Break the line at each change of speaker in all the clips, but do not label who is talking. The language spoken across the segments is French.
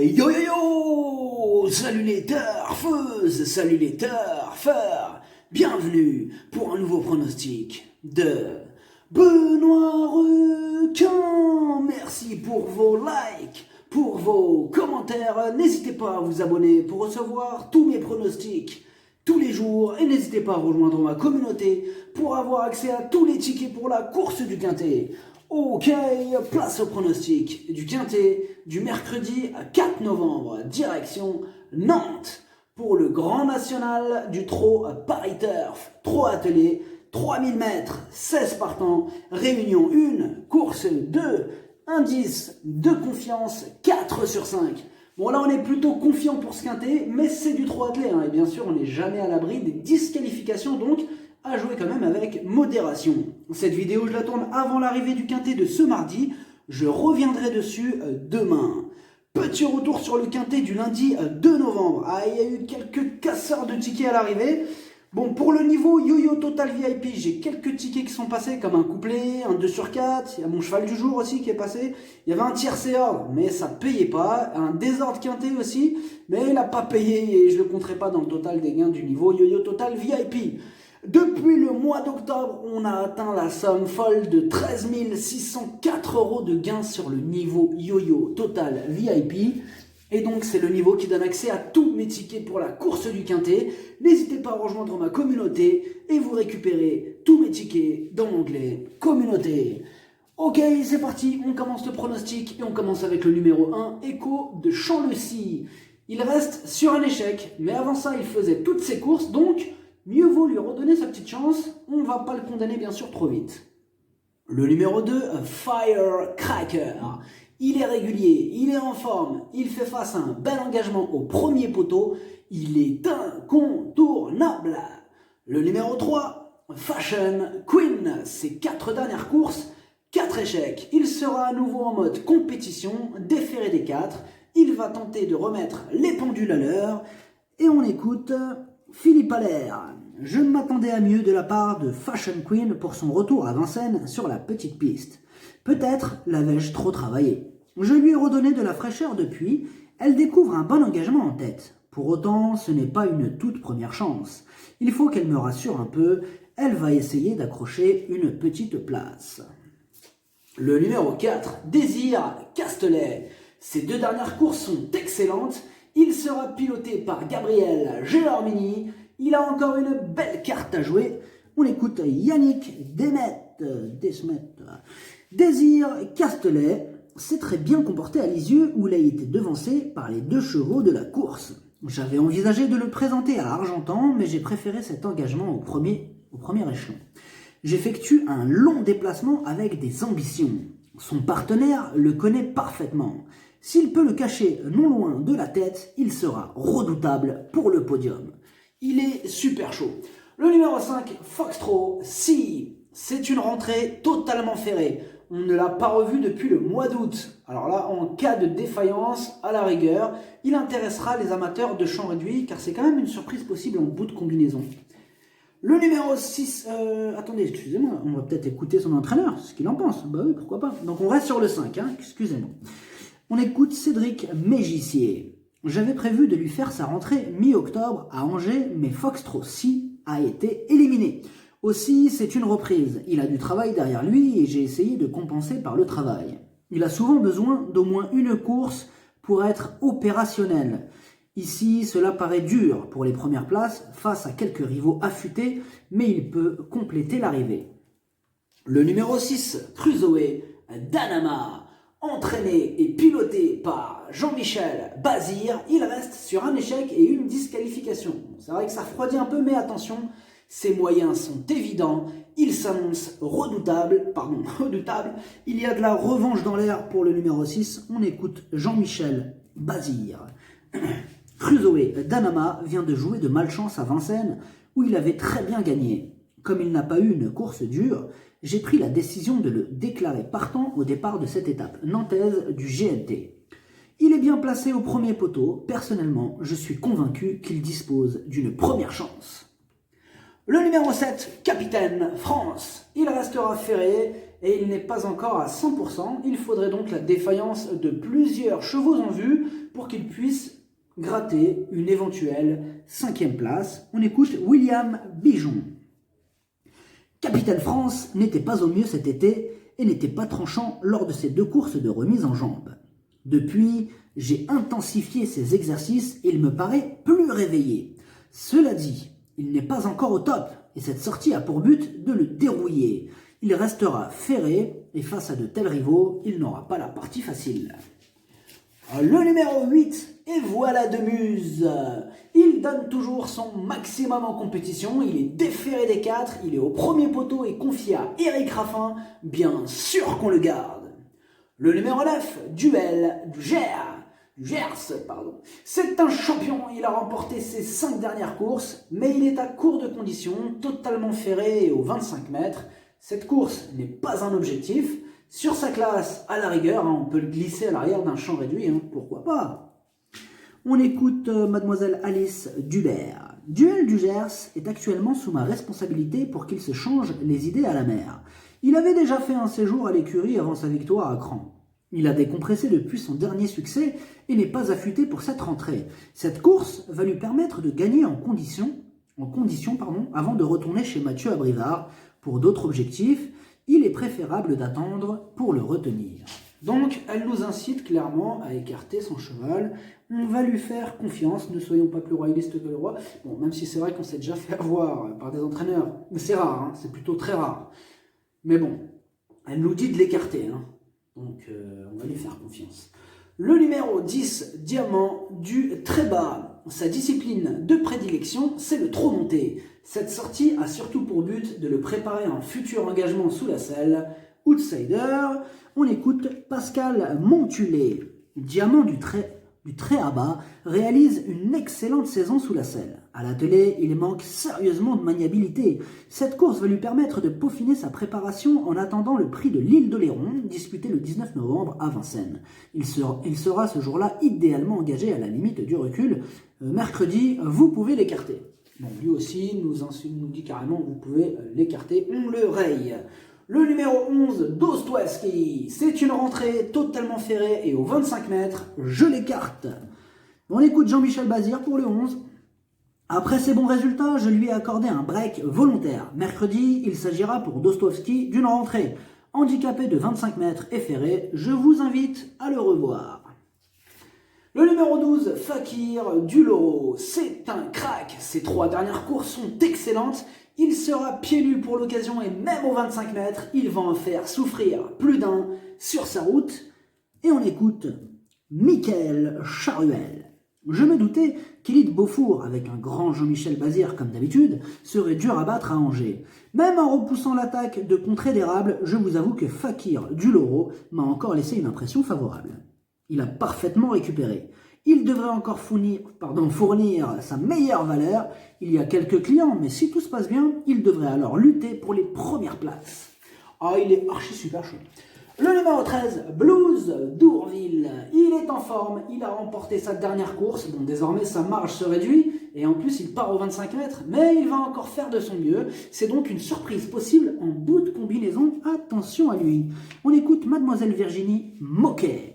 Yo yo yo! Salut les turfeuses, salut les turfeurs! Bienvenue pour un nouveau pronostic de Benoît Requin! Merci pour vos likes, pour vos commentaires. N'hésitez pas à vous abonner pour recevoir tous mes pronostics tous les jours. Et n'hésitez pas à rejoindre ma communauté pour avoir accès à tous les tickets pour la course du Quintet. Ok, place au pronostic du Quintet du mercredi 4 novembre, direction Nantes, pour le Grand National du Trot Paris Turf, Trot attelé, 3000 mètres, 16 partants, réunion 1, course 2, indice de confiance 4 sur 5. Bon là on est plutôt confiant pour ce Quintet, mais c'est du trot attelé, et bien sûr on n'est jamais à l'abri des disqualifications, donc à jouer quand même avec modération. Cette vidéo, je la tourne avant l'arrivée du Quintet de ce mardi. Je reviendrai dessus demain. Petit retour sur le Quintet du lundi 2 novembre. Ah, il y a eu quelques casseurs de tickets à l'arrivée. Bon, pour le niveau Yo-Yo Total VIP, j'ai quelques tickets qui sont passés, comme un couplet, un 2 sur 4. Il y a mon cheval du jour aussi qui est passé. Il y avait un tiercé ordre, mais ça payait pas. Un désordre Quintet aussi, mais il n'a pas payé et je ne le compterai pas dans le total des gains du niveau Yo-Yo Total VIP. Depuis le mois d'octobre, on a atteint la somme folle de 13 604 € de gains sur le niveau Yo-Yo Total VIP. Et donc c'est le niveau qui donne accès à tous mes tickets pour la course du Quintet. N'hésitez pas à rejoindre ma communauté et vous récupérez tous mes tickets dans l'onglet communauté. Ok, c'est parti, on commence le pronostic et on commence avec le numéro 1, Echo de Champ-le-Cy. Il reste sur un échec, mais avant ça il faisait toutes ses courses, donc mieux vaut lui redonner sa petite chance, on ne va pas le condamner bien sûr trop vite. Le numéro 2, Firecracker. Il est régulier, il est en forme, il fait face à un bel engagement au premier poteau, il est incontournable. Le numéro 3, Fashion Queen. Ses 4 dernières courses, 4 échecs. Il sera à nouveau en mode compétition, déféré des 4. Il va tenter de remettre les pendules à l'heure. Et on écoute Philippe Allaire. Je ne m'attendais à mieux de la part de Fashion Queen pour son retour à Vincennes sur la petite piste. Peut-être l'avais-je trop travaillé. Je lui ai redonné de la fraîcheur depuis. Elle découvre un bon engagement en tête. Pour autant, ce n'est pas une toute première chance. Il faut qu'elle me rassure un peu. Elle va essayer d'accrocher une petite place. Le numéro 4, Désir Castelet. Ses 2 dernières courses sont excellentes. Il sera piloté par Gabriel Gélormini. Il a encore une belle carte à jouer. On écoute Yannick Desmet. Désir Castelet s'est très bien comporté à Lisieux où il a été devancé par les 2 chevaux de la course. J'avais envisagé de le présenter à Argentan, mais j'ai préféré cet engagement au premier échelon. J'effectue un long déplacement avec des ambitions. Son partenaire le connaît parfaitement. S'il peut le cacher non loin de la tête, il sera redoutable pour le podium. Il est super chaud. Le numéro 5, Foxtrot, si. C'est une rentrée totalement ferrée. On ne l'a pas revu depuis le mois d'août. Alors là, en cas de défaillance, à la rigueur, il intéressera les amateurs de champ réduit, car c'est quand même une surprise possible en bout de combinaison. Le numéro 6, attendez, excusez-moi, on va peut-être écouter son entraîneur, ce qu'il en pense. Bah oui, pourquoi pas. Donc on reste sur le 5, excusez-moi. On écoute Cédric Mégissier. J'avais prévu de lui faire sa rentrée mi-octobre à Angers, mais Foxtrot Si a été éliminé. Aussi, c'est une reprise. Il a du travail derrière lui et j'ai essayé de compenser par le travail. Il a souvent besoin d'au moins une course pour être opérationnel. Ici, cela paraît dur pour les premières places face à quelques rivaux affûtés, mais il peut compléter l'arrivée. Le numéro 6, Crusoe Danama. Entraîné et piloté par Jean-Michel Bazir, il reste sur un échec et une disqualification. C'est vrai que ça refroidit un peu, mais attention, ses moyens sont évidents, il s'annonce redoutable. Il y a de la revanche dans l'air pour le numéro 6, on écoute Jean-Michel Bazir. Crusoe Danama vient de jouer de malchance à Vincennes, où il avait très bien gagné. Comme il n'a pas eu une course dure, j'ai pris la décision de le déclarer partant au départ de cette étape nantaise du GNT. Il est bien placé au premier poteau. Personnellement, je suis convaincu qu'il dispose d'une première chance. Le numéro 7, Capitaine France. Il restera ferré et il n'est pas encore à 100%. Il faudrait donc la défaillance de plusieurs chevaux en vue pour qu'il puisse gratter une éventuelle 5e place. On écoute William Bijon. Capitaine France n'était pas au mieux cet été et n'était pas tranchant lors de ses 2 courses de remise en jambes. Depuis, j'ai intensifié ses exercices et il me paraît plus réveillé. Cela dit, il n'est pas encore au top et cette sortie a pour but de le dérouiller. Il restera ferré et face à de tels rivaux, il n'aura pas la partie facile. Le numéro 8, et voilà de Muse. Il donne toujours son maximum en compétition, il est déféré des 4, il est au premier poteau et confié à Eric Raffin, bien sûr qu'on le garde. Le numéro 9, Duel du Gers. C'est un champion, il a remporté ses 5 dernières courses, mais il est à court de conditions, totalement ferré et aux 25 mètres. Cette course n'est pas un objectif. Sur sa classe, à la rigueur, on peut le glisser à l'arrière d'un champ réduit, pourquoi pas. On écoute Mademoiselle Alice Dubert. Duel du Gers est actuellement sous ma responsabilité pour qu'il se change les idées à la mer. Il avait déjà fait un séjour à l'écurie avant sa victoire à Cran. Il a décompressé depuis son dernier succès et n'est pas affûté pour cette rentrée. Cette course va lui permettre de gagner en condition, avant de retourner chez Mathieu à Brivard. Pour d'autres objectifs, il est préférable d'attendre pour le retenir. Donc, elle nous incite clairement à écarter son cheval. On va lui faire confiance, ne soyons pas plus royalistes que le roi. Bon, même si c'est vrai qu'on s'est déjà fait avoir par des entraîneurs. Mais c'est rare, c'est plutôt très rare. Mais bon, elle nous dit de l'écarter. Donc, on va lui faire confiance. Le numéro 10, Diamant du Trébat. Sa discipline de prédilection, c'est le trot monté. Cette sortie a surtout pour but de le préparer à un futur engagement sous la selle. Outsider, on écoute Pascal Montulé. Diamant du Trébat réalise une excellente saison sous la selle. À l'attelé, il manque sérieusement de maniabilité. Cette course va lui permettre de peaufiner sa préparation en attendant le prix de l'île d'Oléron, disputé le 19 novembre à Vincennes. Il sera ce jour-là idéalement engagé à la limite du recul. Mercredi, vous pouvez l'écarter. Bon, lui aussi nous dit carrément vous pouvez l'écarter, on le raye. Le numéro 11, Dostoevsky, c'est une rentrée totalement ferrée et aux 25 mètres, je l'écarte. On écoute Jean-Michel Bazir pour le 11. Après ses bons résultats, je lui ai accordé un break volontaire. Mercredi, il s'agira pour Dostoevsky d'une rentrée. Handicapé de 25 mètres et ferré, je vous invite à le revoir. Le numéro 12, Fakir du Loro, c'est un crack. Ses 3 dernières courses sont excellentes. Il sera pieds nus pour l'occasion et même aux 25 mètres, il va en faire souffrir plus d'un sur sa route. Et on écoute Mickaël Charuel. Je me doutais qu'Élite Beaufour, avec un grand Jean-Michel Bazir comme d'habitude, serait dur à battre à Angers. Même en repoussant l'attaque de Contrée d'Érable, je vous avoue que Fakir du Loro m'a encore laissé une impression favorable. Il a parfaitement récupéré. Il devrait encore fournir sa meilleure valeur. Il y a quelques clients, mais si tout se passe bien, il devrait alors lutter pour les premières places. Il est archi super chaud. Le numéro 13, Blues d'Ourville. Il est en forme, il a remporté sa dernière course. Bon, désormais, sa marge se réduit. Et en plus, il part aux 25 mètres. Mais il va encore faire de son mieux. C'est donc une surprise possible en bout de combinaison. Attention à lui. On écoute Mademoiselle Virginie Moquet.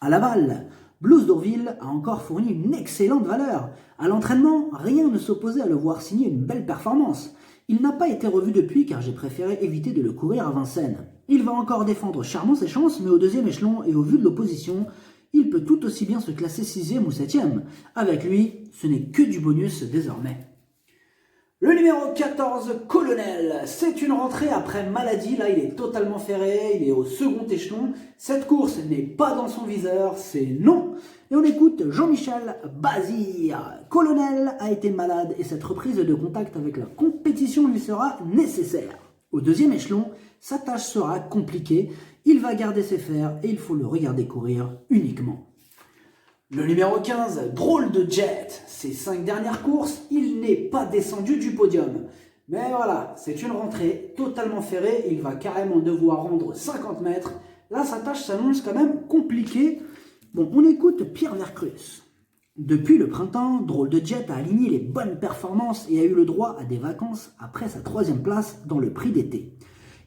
À Laval, Blues d'Ourville a encore fourni une excellente valeur. À l'entraînement, rien ne s'opposait à le voir signer une belle performance. Il n'a pas été revu depuis car j'ai préféré éviter de le courir à Vincennes. Il va encore défendre chèrement ses chances, mais au 2e échelon et au vu de l'opposition, il peut tout aussi bien se classer 6e ou 7e. Avec lui, ce n'est que du bonus désormais. Le numéro 14, Colonel, c'est une rentrée après maladie, là il est totalement ferré, il est au 2e échelon. Cette course n'est pas dans son viseur, c'est non. Et on écoute Jean-Michel Bazir. Colonel a été malade et cette reprise de contact avec la compétition lui sera nécessaire. Au 2e échelon, sa tâche sera compliquée, il va garder ses fers et il faut le regarder courir uniquement. Le numéro 15, Drôle de Jet. Ses 5 dernières courses, il n'est pas descendu du podium. Mais voilà, c'est une rentrée totalement ferrée, il va carrément devoir rendre 50 mètres. Là, sa tâche s'annonce quand même compliquée. Bon, on écoute Pierre Vercruz.
Depuis le printemps, Drôle de Jet a aligné les bonnes performances et a eu le droit à des vacances après sa 3e place dans le prix d'été.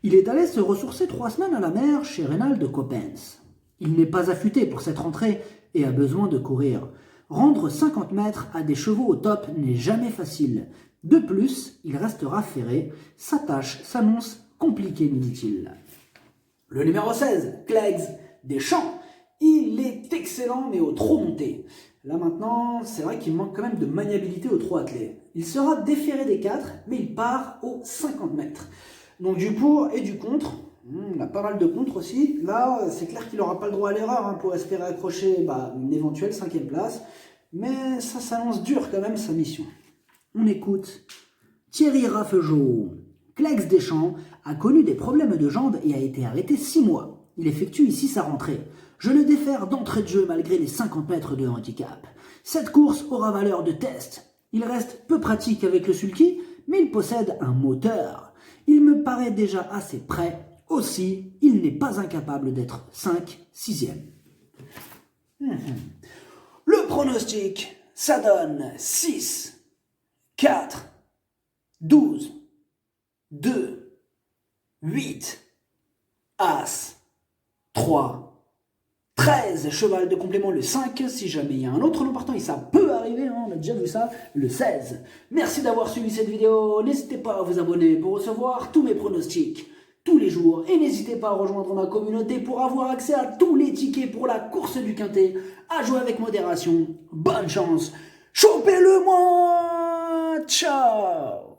Il est allé se ressourcer 3 semaines à la mer chez Reynald Coppens. Il n'est pas affûté pour cette rentrée et a besoin de courir. Rendre 50 mètres à des chevaux au top n'est jamais facile. De plus, il restera ferré. Sa tâche s'annonce compliquée, nous dit-il.
Le numéro 16, Clegs Deschamps. Il est excellent mais au trot monté. Là maintenant, c'est vrai qu'il manque quand même de maniabilité au trot attelé. Il sera déféré des 4, mais il part aux 50 mètres. Donc du pour et du contre. Il a pas mal de contre aussi. Là, c'est clair qu'il n'aura pas le droit à l'erreur pour espérer accrocher une éventuelle 5e place. Mais ça s'annonce dur quand même sa mission.
On écoute Thierry Raffegeau. Clegs Deschamps a connu des problèmes de jambes et a été arrêté 6 mois. Il effectue ici sa rentrée. Je le défère d'entrée de jeu malgré les 50 mètres de handicap. Cette course aura valeur de test. Il reste peu pratique avec le sulky, mais il possède un moteur. Il me paraît déjà assez prêt. Aussi, il n'est pas incapable d'être 5, 6e.
Le pronostic, ça donne 6, 4, 12, 2, 8, As, 3, 13, cheval de complément le 5, si jamais il y a un autre nom partant, et ça peut arriver, on a déjà vu ça, le 16. Merci d'avoir suivi cette vidéo, n'hésitez pas à vous abonner pour recevoir tous mes pronostics tous les jours, et n'hésitez pas à rejoindre ma communauté pour avoir accès à tous les tickets pour la course du Quintet, à jouer avec modération, bonne chance, chopez-le moi, ciao.